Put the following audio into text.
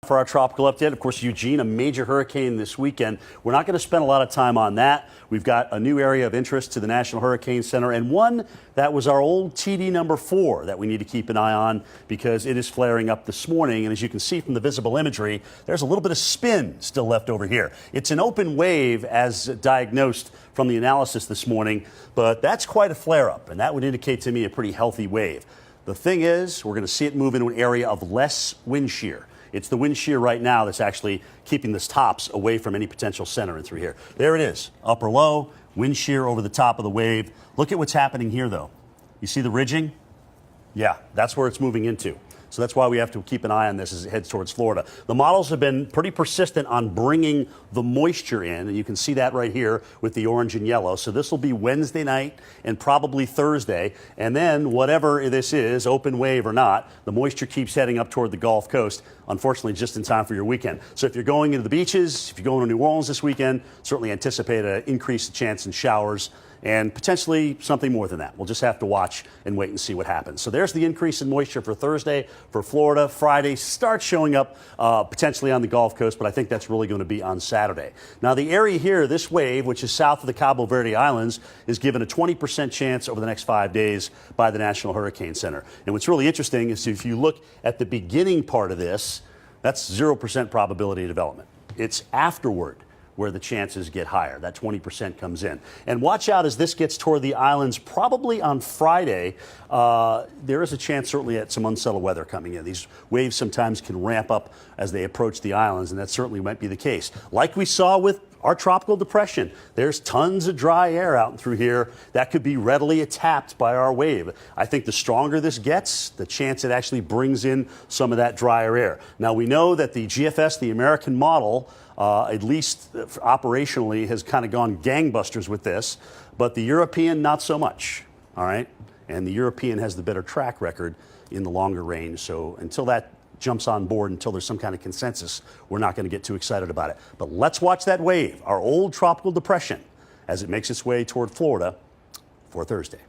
For our tropical update, of course, Eugene, a major hurricane this weekend. We're not going to spend a lot of time on that. We've got a new area of interest to the National Hurricane Center, and one that was our old TD number 4 that we need to keep an eye on because it is flaring up this morning. And as you can see from the visible imagery, there's a little bit of spin still left over here. It's an open wave as diagnosed from the analysis this morning, but that's quite a flare-up, and that would indicate to me a pretty healthy wave. The thing is, we're going to see it move into an area of less wind shear. It's the wind shear right now that's actually keeping this tops away from any potential center and through here. There it is, upper low, wind shear over the top of the wave. Look at what's happening here, though. You see the ridging? Yeah, that's where it's moving into. So that's why we have to keep an eye on this as it heads towards Florida. The models have been pretty persistent on bringing the moisture in, and you can see that right here with the orange and yellow. So this will be Wednesday night and probably Thursday. And then whatever this is, open wave or not, the moisture keeps heading up toward the Gulf Coast, unfortunately just in time for your weekend. So if you're going into the beaches, if you're going to New Orleans this weekend, certainly anticipate an increased chance in showers and potentially something more than that. We'll just have to watch and wait and see what happens. So there's the increase in moisture for Thursday. For Florida, Friday starts showing up potentially on the Gulf Coast, but I think that's really going to be on Saturday. Now, the area here, this wave, which is south of the Cabo Verde Islands, is given a 20% chance over the next 5 days by the National Hurricane Center. And what's really interesting is if you look at the beginning part of this, that's 0% probability of development. It's afterward where the chances get higher. That 20% comes in. And watch out as this gets toward the islands, probably on Friday. There is a chance certainly at some unsettled weather coming in. These waves sometimes can ramp up as they approach the islands, and that certainly might be the case. Like we saw with our tropical depression, there's tons of dry air out through here that could be readily tapped by our wave. I think the stronger this gets, the chance it actually brings in some of that drier air. Now, we know that the GFS, the American model, at least operationally, has kind of gone gangbusters with this, but the European, not so much, all right? And the European has the better track record in the longer range, so until that jumps on board, until there's some kind of consensus, we're not going to get too excited about it. But let's watch that wave, our old tropical depression, as it makes its way toward Florida for Thursday.